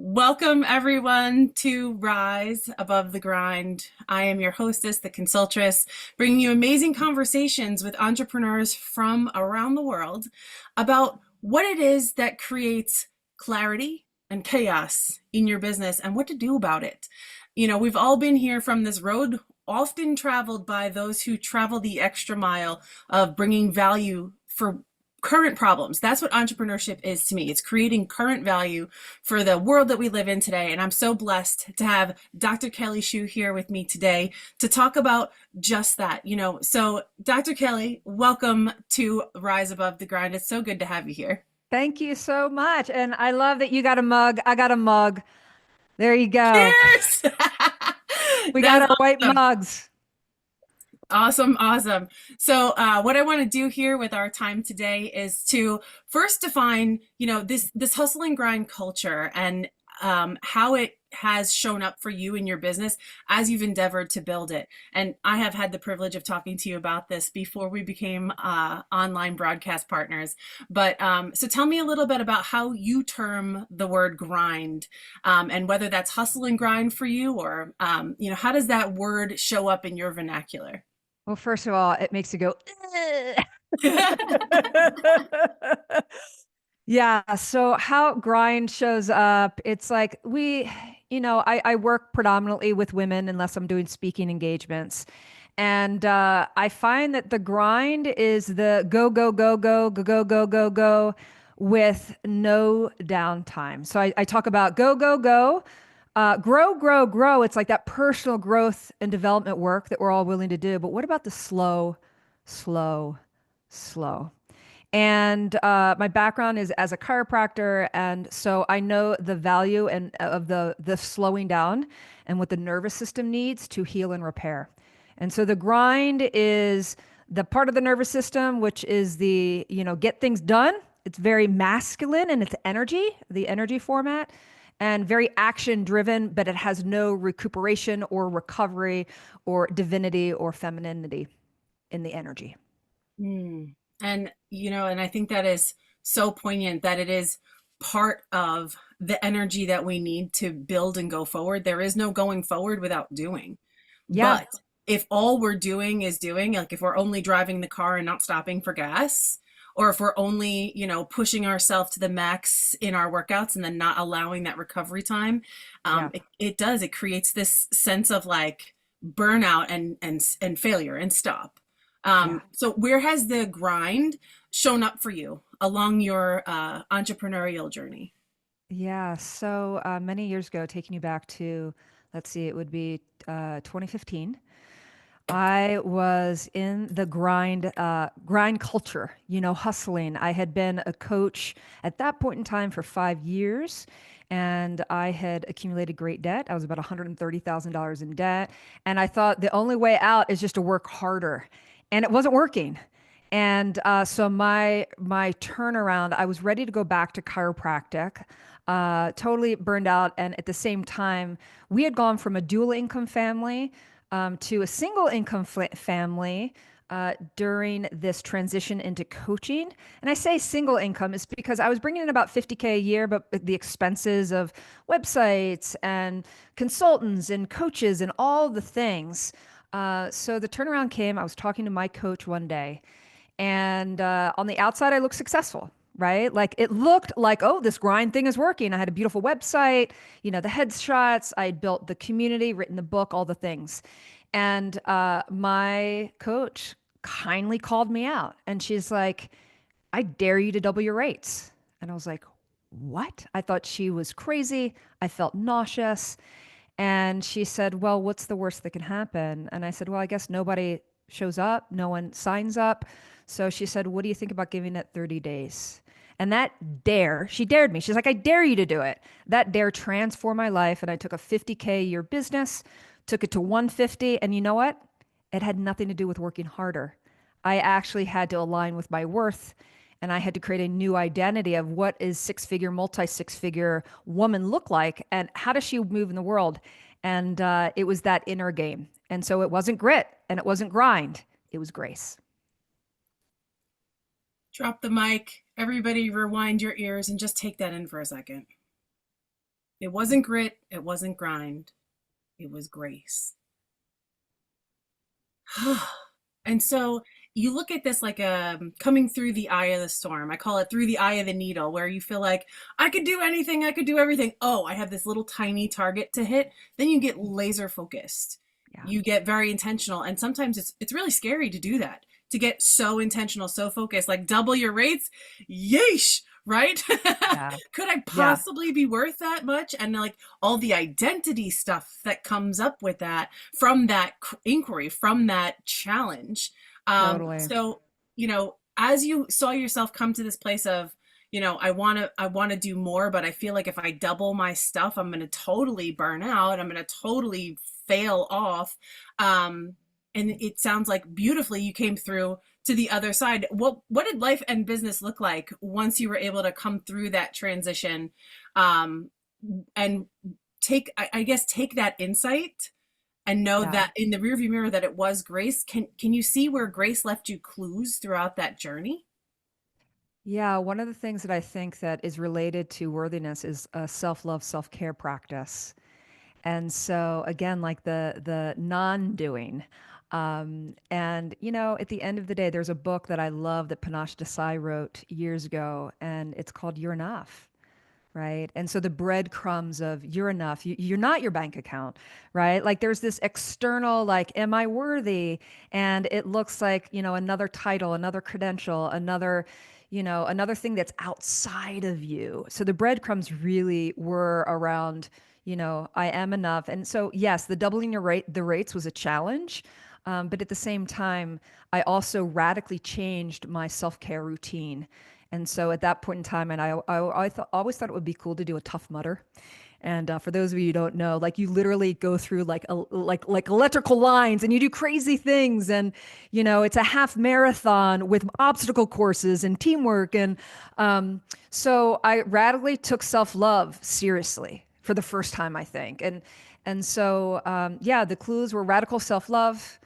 Welcome, everyone, to Rise Above the Grind. I am your hostess, the Consultress, bringing you amazing conversations with entrepreneurs from around the world about what it is that creates clarity and chaos in your business and what to do about it. We've all been here from this road, often traveled by those who travel the extra mile of bringing value for current problems. That's what entrepreneurship is to me. It's creating current value for the world that we live in today. And I'm so blessed to have Dr. Kelly Schuh here with me today to talk about just that. So Dr. Kelly, welcome to Rise Above the Grind. It's so good to have you here. Thank you so much. And I love that you got a mug. I got a mug. There you go. Cheers! We got That's our white awesome. mugs. Awesome, awesome. So, what I want to do here with our time today is to first define, this hustle and grind culture and how it has shown up for you in your business as you've endeavored to build it. And I have had the privilege of talking to you about this before we became online broadcast partners. But so, tell me a little bit about how you term the word grind, and whether that's hustle and grind for you, or how does that word show up in your vernacular? Well, first of all, it makes you go, "Ugh." Yeah. So how grind shows up, it's like I work predominantly with women unless I'm doing speaking engagements. And I find that the grind is the go, go, go, go, go, go, go, go, go with no downtime. So I talk about go, go, go, grow, grow, grow. It's like that personal growth and development work that we're all willing to do. But what about the slow, slow, slow? And my background is as a chiropractor, and so I know the value and of the slowing down and what the nervous system needs to heal and repair. And so the grind is the part of the nervous system which is get things done. It's very masculine in its energy, the energy format, and very action driven, but it has no recuperation or recovery or divinity or femininity in the energy. Mm. And I think that is so poignant that it is part of the energy that we need to build and go forward. There is no going forward without doing. Yeah. But if all we're doing is doing, like if we're only driving the car and not stopping for gas, or if we're only, pushing ourselves to the max in our workouts and then not allowing that recovery time, Yeah. it creates this sense of like burnout and failure and stop. Yeah. So where has the grind shown up for you along your entrepreneurial journey? Yeah. So many years ago, taking you back to, let's see, it would be 2015. I was in the grind culture, hustling. I had been a coach at that point in time for 5 years, and I had accumulated great debt. I was about $130,000 in debt, and I thought the only way out is just to work harder, and it wasn't working. And so my turnaround, I was ready to go back to chiropractic, totally burned out, and at the same time, we had gone from a dual income family to a single income family during this transition into coaching. And I say single income is because I was bringing in about 50K a year, but the expenses of websites and consultants and coaches and all the things. So the turnaround came. I was talking to my coach one day, and on the outside, I looked successful. Right? Like it looked like, oh, this grind thing is working. I had a beautiful website, the headshots, I built the community, written the book, all the things. And my coach kindly called me out and she's like, I dare you to double your rates. And I was like, what? I thought she was crazy. I felt nauseous. And she said, well, what's the worst that can happen? And I said, well, I guess nobody shows up, no one signs up. So she said, what do you think about giving it 30 days? And that dare, she dared me. She's like, I dare you to do it. That dare transformed my life. And I took a 50K a year business, took it to 150. And you know what? It had nothing to do with working harder. I actually had to align with my worth, and I had to create a new identity of what is six figure, multi six figure woman look like and how does she move in the world. And it was that inner game. And so it wasn't grit and it wasn't grind, it was grace. Drop the mic. Everybody rewind your ears and just take that in for a second. It wasn't grit, it wasn't grind, it was grace. And so you look at this like coming through the eye of the storm. I call it through the eye of the needle, where you feel like I could do anything, I could do everything. Oh, I have this little tiny target to hit. Then you get laser focused. Yeah. You get very intentional, and sometimes it's really scary to do that. To get so intentional, so focused, like double your rates. Yeesh, right? Yeah. Could I Yeah. possibly be worth that much? And like all the identity stuff that comes up with that from that inquiry, from that challenge. Totally. So, as you saw yourself come to this place of, I want to do more, but I feel like if I double my stuff, I'm going to totally burn out. I'm going to totally fail off. Um, and it sounds like beautifully you came through to the other side. What did life and business look like once you were able to come through that transition, um, and I guess take that insight and know Yeah. that in the rearview mirror that it was grace. Can you see where grace left you clues throughout that journey? Yeah, one of the things that I think that is related to worthiness is a self-love, self-care practice. And so again, like the non-doing. And at the end of the day, there's a book that I love that Panache Desai wrote years ago, and it's called You're Enough. Right. And so the breadcrumbs of you're enough, you're not your bank account, right? Like there's this external, like, am I worthy? And it looks like, another title, another credential, another thing that's outside of you. So the breadcrumbs really were around, I am enough. And so, yes, the doubling the rates was a challenge. But at the same time, I also radically changed my self-care routine. And so at that point in time, and always thought it would be cool to do a Tough Mudder. And for those of you who don't know, like you literally go through like electrical lines and you do crazy things, and it's a half marathon with obstacle courses and teamwork. And so I radically took self-love seriously for the first time, I think. And so yeah, the clues were radical self-love,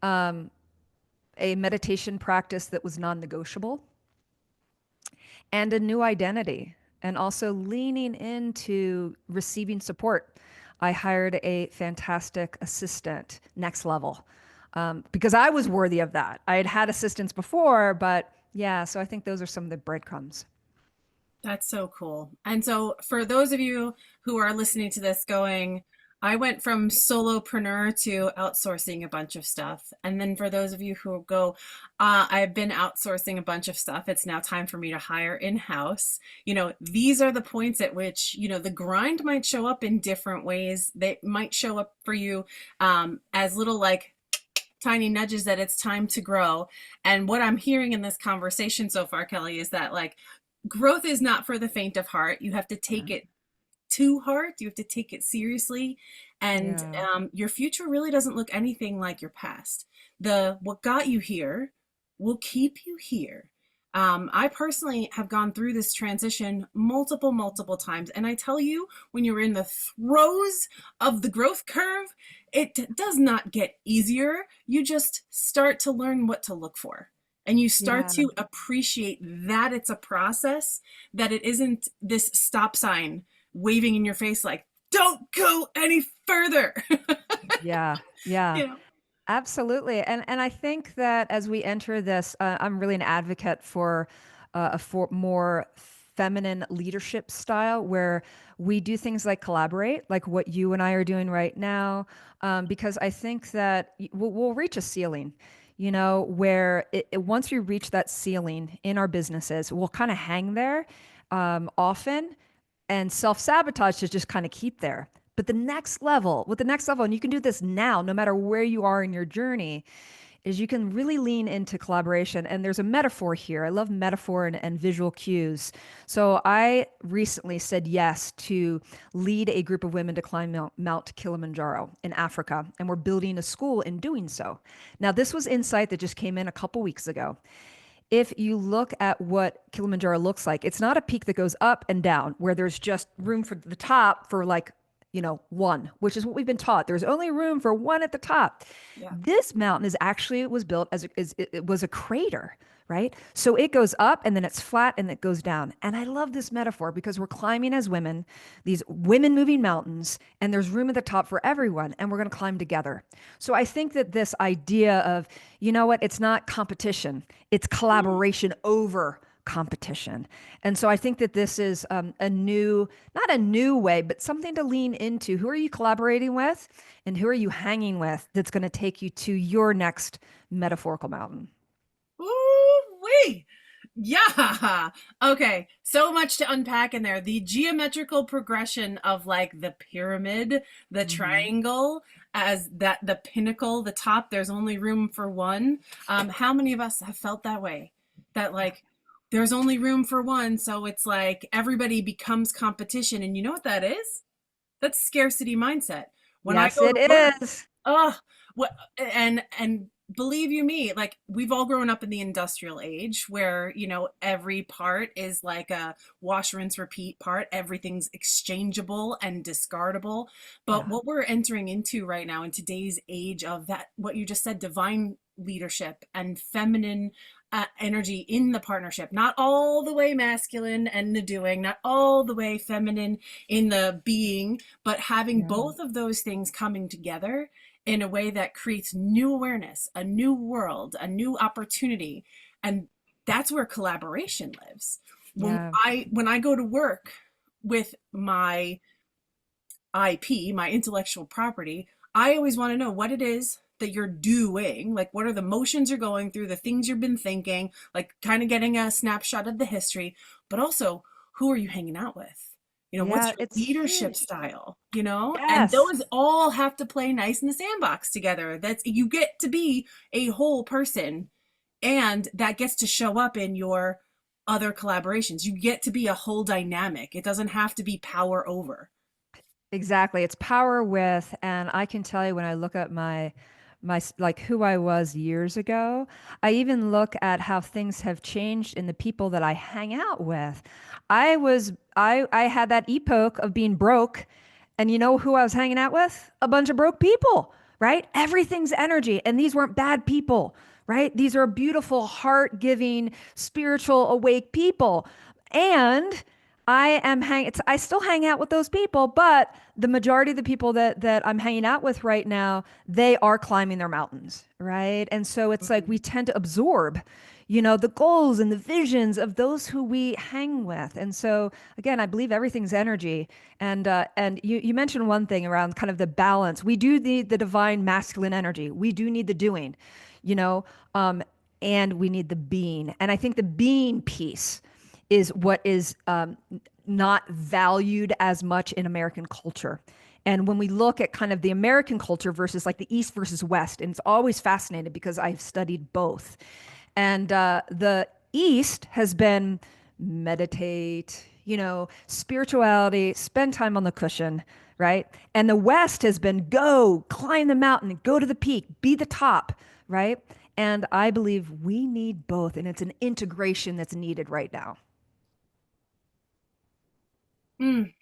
a meditation practice that was non-negotiable, and a new identity, and also leaning into receiving support. I hired a fantastic assistant, next level, because I was worthy of that. I had had assistants before, but yeah, so I think those are some of the breadcrumbs. That's so cool. And so, for those of you who are listening to this going, I went from solopreneur to outsourcing a bunch of stuff. And then for those of you who go, I've been outsourcing a bunch of stuff. It's now time for me to hire in-house. These are the points at which, the grind might show up in different ways. They might show up for you as little like tiny nudges that it's time to grow. And what I'm hearing in this conversation so far, Kelly, is that like growth is not for the faint of heart. You have to take Yeah. it to heart. You have to take it seriously. And Yeah. your future really doesn't look anything like your past. What got you here will keep you here. I personally have gone through this transition multiple, multiple times. And I tell you, when you're in the throes of the growth curve, it does not get easier. You just start to learn what to look for. And you start Yeah. to appreciate that it's a process, that it isn't this stop sign waving in your face like, don't go any further. Yeah. Yeah. you know, Absolutely. And I think that as we enter this, I'm really an advocate for for more feminine leadership style where we do things like collaborate, like what you and I are doing right now, because I think that we'll reach a ceiling, where once we reach that ceiling in our businesses, we'll kind of hang there often, and self-sabotage to just kind of keep there. But with the next level, and you can do this now, no matter where you are in your journey, is you can really lean into collaboration. And there's a metaphor here. I love metaphor and visual cues. So I recently said yes to lead a group of women to climb Mount Kilimanjaro in Africa. And we're building a school in doing so. Now, this was insight that just came in a couple weeks ago. If you look at what Kilimanjaro looks like, it's not a peak that goes up and down where there's just room for the top for like one, which is what we've been taught. There's only room for one at the top. Yeah. This mountain is actually, it was built it was a crater, right? So it goes up and then it's flat and it goes down. And I love this metaphor because we're climbing as women, these women moving mountains, and there's room at the top for everyone, and we're going to climb together. So I think that this idea of, you know what, it's not competition, it's collaboration over competition. And so I think that this is a new, not a new way, but something to lean into. Who are you collaborating with and who are you hanging with that's going to take you to your next metaphorical mountain? Ooh-wee. Yeah. Okay. So much to unpack in there. The geometrical progression of like the pyramid, the Hmm. triangle, as that the pinnacle, the top, there's only room for one. How many of us have felt that way? That Yeah. like there's only room for one, so it's like everybody becomes competition. And you know what that is? That's scarcity mindset. When I Yes, go it to work, is. oh, what and believe you me, like we've all grown up in the industrial age where, every part is like a wash, rinse, repeat part. Everything's exchangeable and discardable. But Yeah. what we're entering into right now in today's age of that, what you just said, divine leadership and feminine energy in the partnership, not all the way masculine and the doing, not all the way feminine in the being, but having Yeah. both of those things coming together in a way that creates new awareness, a new world, a new opportunity. And that's where collaboration lives. When Yeah. I go to work with my IP, my intellectual property, I always want to know what it is that you're doing. Like, what are the motions you're going through, the things you've been thinking, like kind of getting a snapshot of the history, but also who are you hanging out with? What's Yeah, your it's leadership huge. style, and Yes. those all have to play nice in the sandbox together. That's, you get to be a whole person, and that gets to show up in your other collaborations. You get to be a whole dynamic. It doesn't have to be power over. Exactly. It's power with, and I can tell you when I look at like who I was years ago, I even look at how things have changed in the people that I hang out with. I had that epoch of being broke, and you know who I was hanging out with? A bunch of broke people, right? Everything's energy, and these weren't bad people, right? These are beautiful, heart-giving, spiritual, awake people. And I still hang out with those people, but the majority of the people that I'm hanging out with right now, they are climbing their mountains, right? And so it's like we tend to absorb, the goals and the visions of those who we hang with. And so again, I believe everything's energy. And you mentioned one thing around kind of the balance. We do need the divine masculine energy. We do need the doing, you know, um, and we need the being. And I think the being piece is what is not valued as much in American culture. And when we look at kind of the American culture versus like the East versus West, and it's always fascinating because I've studied both. And the East has been meditate, spirituality, spend time on the cushion, right? And the West has been go, climb the mountain, go to the peak, be the top, right? And I believe we need both, and it's an integration that's needed right now. Mm.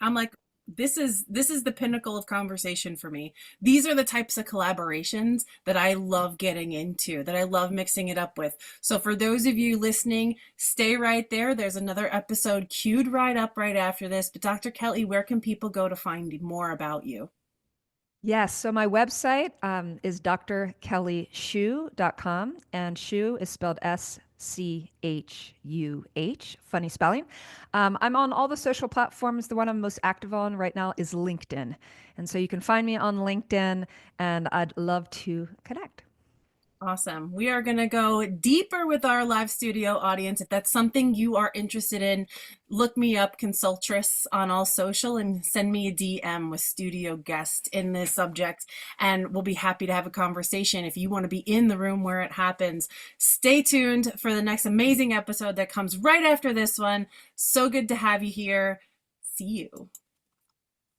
I'm like, this is the pinnacle of conversation for me. These are the types of collaborations that I love getting into, that I love mixing it up with. So for those of you listening, stay right there. There's another episode queued right up right after this. But Dr. Kelly, where can people go to find more about you? Yes, so my website is drkellyschuh.com, and Schuh is spelled Schuh, funny spelling. I'm on all the social platforms. The one I'm most active on right now is LinkedIn. And so you can find me on LinkedIn, and I'd love to connect. Awesome. We are going to go deeper with our live studio audience. If that's something you are interested in, look me up, Consultress, on all social, and send me a DM with studio guest in this subject. And we'll be happy to have a conversation. If you want to be in the room where it happens, stay tuned for the next amazing episode that comes right after this one. So good to have you here. See you.